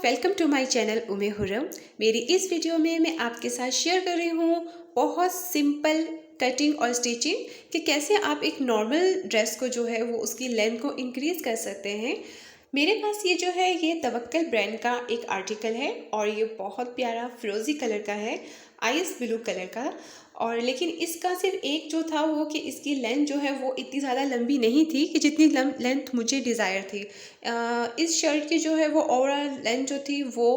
Welcome to my channel उमे हुर्रम। मेरी इस वीडियो में मैं आपके साथ शेयर कर रही हूँ बहुत सिंपल कटिंग और स्टिचिंग कि कैसे आप एक नॉर्मल ड्रेस को जो है वो उसकी लेंथ को इंक्रीज़ कर सकते हैं। मेरे पास ये जो है ये तवक्कल ब्रांड का एक आर्टिकल है और ये बहुत प्यारा फिरोज़ी कलर का है, आइस ब्लू कलर का। और लेकिन इसका सिर्फ एक जो था वो कि इसकी लेंथ जो है वो इतनी ज़्यादा लंबी नहीं थी कि जितनी लेंथ मुझे डिज़ायर थी। इस शर्ट की जो है वो ओवरऑल लेंथ जो थी वो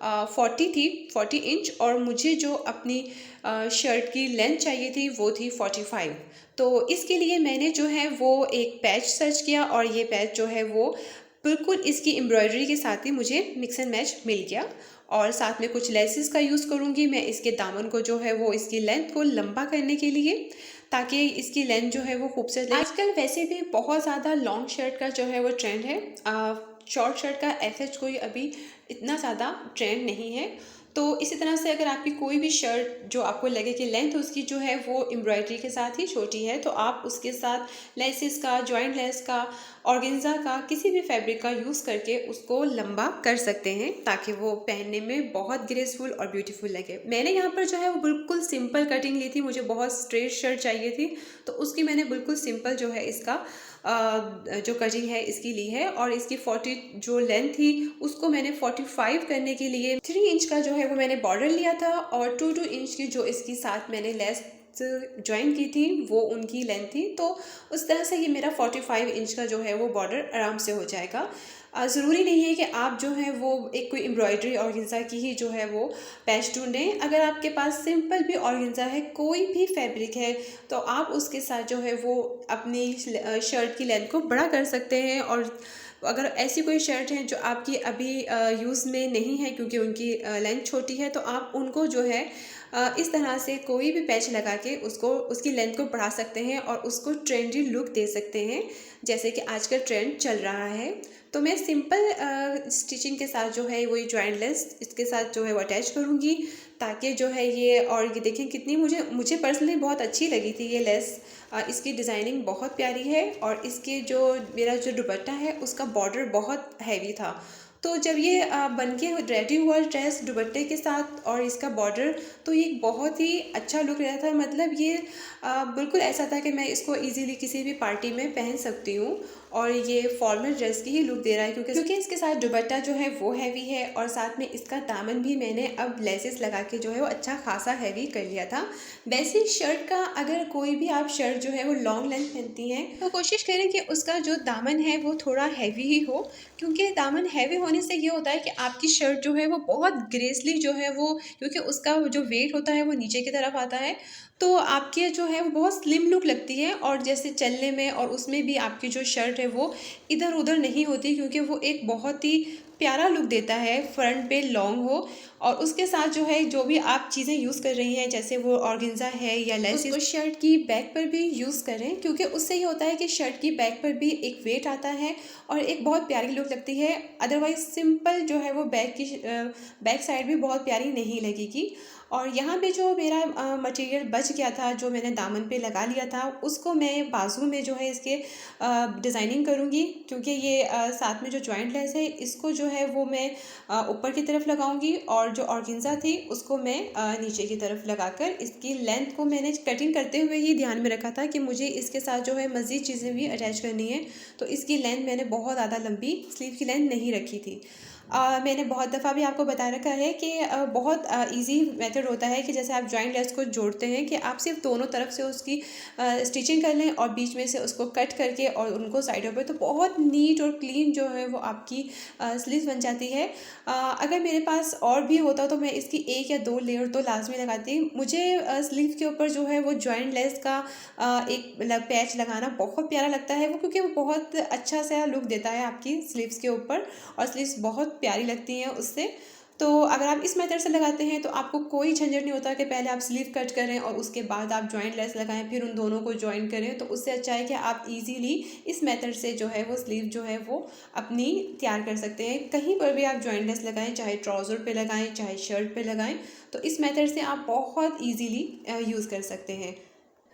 40 इंच, और मुझे जो अपनी शर्ट की लेंथ चाहिए थी वो थी 45। तो इसके लिए मैंने जो है वो एक पैच सर्च किया और ये पैच जो है वो बिल्कुल इसकी एम्ब्रॉयडरी के साथ ही मुझे मिक्स एंड मैच मिल गया। और साथ में कुछ लेसेस का यूज़ करूँगी मैं इसके दामन को जो है वो इसकी लेंथ को लंबा करने के लिए, ताकि इसकी लेंथ जो है वो खूबसूरत लगे। आजकल वैसे भी बहुत ज़्यादा लॉन्ग शर्ट का जो है वो ट्रेंड है। शॉर्ट शर्ट का ऐसा कोई अभी इतना ज़्यादा ट्रेंड नहीं है। तो इसी तरह से अगर आपकी कोई भी शर्ट जो आपको लगे कि लेंथ उसकी जो है वो एम्ब्रॉयडरी के साथ ही छोटी है, तो आप उसके साथ लेसेस का, जॉइंट लेस का, ऑर्गेन्जा का, किसी भी फैब्रिक का यूज़ करके उसको लंबा कर सकते हैं ताकि वो पहनने में बहुत ग्रेसफुल और ब्यूटीफुल लगे। मैंने यहाँ पर जो है वो बिल्कुल सिंपल कटिंग ली थी, मुझे बहुत स्ट्रेट शर्ट चाहिए थी तो उसकी मैंने बिल्कुल सिंपल जो है इसका जो कटिंग है इसकी ली है। और इसकी 40 जो लेंथ थी उसको मैंने 45 करने के लिए 3 इंच का जो है वो मैंने बॉर्डर लिया था, और 2 इंच की जो इसकी साथ मैंने लेस ज्वाइन की थी वो उनकी लेंथ थी। तो उस तरह से ये मेरा 45 इंच का जो है वो बॉर्डर आराम से हो जाएगा। ज़रूरी नहीं है कि आप जो है वो एक कोई एम्ब्रॉयडरी ऑर्गेन्जा की ही जो है वो पैच ढूंढें। अगर आपके पास सिंपल भी ऑर्गेन्जा है, कोई भी फैब्रिक है, तो आप उसके साथ जो है वो अपनी शर्ट की लेंथ को बड़ा कर सकते हैं। और अगर ऐसी कोई शर्ट है जो आपकी अभी यूज़ में नहीं है क्योंकि उनकी लेंथ छोटी है, तो आप उनको जो है इस तरह से कोई भी पैच लगा के उसको उसकी लेंथ को बढ़ा सकते हैं और उसको ट्रेंडी लुक दे सकते हैं, जैसे कि आजकल ट्रेंड चल रहा है। तो मैं सिंपल स्टिचिंग के साथ जो है वही जॉइंट लेस इसके साथ जो है वो अटैच करूँगी, ताकि जो है ये, और ये देखें कितनी मुझे पर्सनली बहुत अच्छी लगी थी ये लेस। इसकी डिज़ाइनिंग बहुत प्यारी है और इसके जो मेरा जो दुपट्टा है उसका बॉर्डर बहुत हैवी था। तो जब ये बन के रेडी हुआ ड्रेस दुपट्टे के साथ और इसका बॉर्डर, तो ये बहुत ही अच्छा लुक रहा था। मतलब ये बिल्कुल ऐसा था कि मैं इसको इजीली किसी भी पार्टी में पहन सकती हूँ, और ये फॉर्मल ड्रेस की ही लुक दे रहा है क्योंकि इसके साथ दुपट्टा जो है वो हैवी है, और साथ में इसका दामन भी मैंने अब लेसेस लगा के जो है वो अच्छा खासा हैवी कर लिया था। वैसे शर्ट का अगर कोई भी आप शर्ट जो है वो लॉन्ग लेंथ पहनती हैं तो कोशिश करें कि उसका जो दामन है वो थोड़ा हैवी ही हो, क्योंकि दामन हैवी होने से ये होता है कि आपकी शर्ट जो है वो बहुत ग्रेसली जो है वो, क्योंकि उसका जो वेट होता है वो नीचे की तरफ आता है, तो आपकी जो है वो बहुत स्लिम लुक लगती है। और जैसे चलने में और उसमें भी आपकी जो शर्ट है वो इधर उधर नहीं होती, क्योंकि वो एक बहुत ही प्यारा लुक देता है, फ्रंट पे लॉन्ग हो। और उसके साथ जो है जो भी आप चीज़ें यूज़ कर रही हैं, जैसे वो ऑर्गेन्जा है या लेसेस, उसको शर्ट की बैक पर भी यूज़ करें, क्योंकि उससे ये होता है कि शर्ट की बैक पर भी एक वेट आता है और एक बहुत प्यारी लुक लगती है। अदरवाइज सिंपल जो है वो बैक साइड भी बहुत प्यारी नहीं लगेगी। और यहाँ पे जो मेरा मटेरियल बच गया था जो मैंने दामन पे लगा लिया था, उसको मैं बाजू में जो है इसके डिज़ाइनिंग करूँगी, क्योंकि ये साथ में जो जॉइंट लेस है इसको जो है वो मैं ऊपर की तरफ लगाऊंगी, और जो ऑर्गेन्जा थी उसको मैं नीचे की तरफ लगाकर इसकी लेंथ को मैंने कटिंग करते हुए ही ध्यान में रखा था कि मुझे इसके साथ जो है मज़ीद चीज़ें भी अटैच करनी है। तो इसकी लेंथ मैंने बहुत ज़्यादा लंबी स्लीव की लेंथ नहीं रखी थी। मैंने बहुत दफ़ा भी आपको बता रखा है कि बहुत इजी मेथड होता है कि जैसे आप जॉइंट लेस को जोड़ते हैं कि आप सिर्फ दोनों तरफ से उसकी स्टिचिंग कर लें और बीच में से उसको कट करके और उनको साइडों पे, तो बहुत नीट और क्लीन जो है वो आपकी स्लीव बन जाती है। अगर मेरे पास और भी होता तो मैं इसकी 1 या 2 लेयर तो लाजमी लगाती। मुझे स्लीव के ऊपर जो है वो जॉइंट लेस का एक पैच लगाना बहुत प्यारा लगता है वो, क्योंकि वो बहुत अच्छा सा लुक देता है आपकी स्लीव्स के ऊपर, और स्लीव्स बहुत प्यारी लगती हैं उससे। तो अगर आप इस मेथड से लगाते हैं तो आपको कोई झंझट नहीं होता कि पहले आप स्लीव कट करें और उसके बाद आप जॉइंट लेस लगाएं फिर उन दोनों को ज्वाइन करें। तो उससे अच्छा है कि आप इजीली इस मेथड से जो है वो स्लीव जो है वो अपनी तैयार कर सकते हैं। कहीं पर भी आप जॉइंट लेस लगाएं, चाहे ट्राउज़र पे लगाएं चाहे शर्ट पे लगाएं, तो इस मेथड से आप बहुत ईजीली यूज़ कर सकते हैं।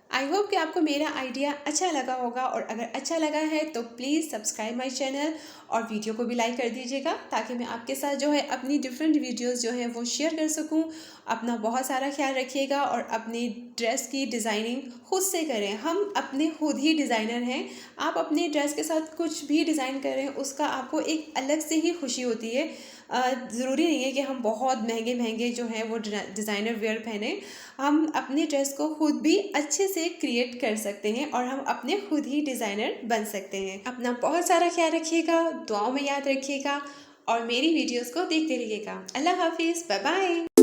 आई होप कि आपको मेरा आइडिया अच्छा लगा होगा, और अगर अच्छा लगा है तो प्लीज़ सब्सक्राइब माय चैनल और वीडियो को भी लाइक कर दीजिएगा, ताकि मैं आपके साथ जो है अपनी डिफरेंट वीडियोस जो हैं वो शेयर कर सकूं। अपना बहुत सारा ख्याल रखिएगा और अपनी ड्रेस की डिज़ाइनिंग खुद से करें। हम अपने खुद ही डिज़ाइनर हैं। आप अपनी ड्रेस के साथ कुछ भी डिज़ाइन करें, उसका आपको एक अलग से ही खुशी होती है। ज़रूरी नहीं है कि हम बहुत महंगे महंगे जो हैं वो डिज़ाइनर वेयर पहने। हम अपनी ड्रेस को खुद भी अच्छे से क्रिएट कर सकते हैं और हम अपने खुद ही डिज़ाइनर बन सकते हैं। अपना बहुत सारा ख्याल रखिएगा, दुआओं में याद रखिएगा और मेरी वीडियोस को देखते रहिएगा। अल्लाह हाफिज़, बाय बाय।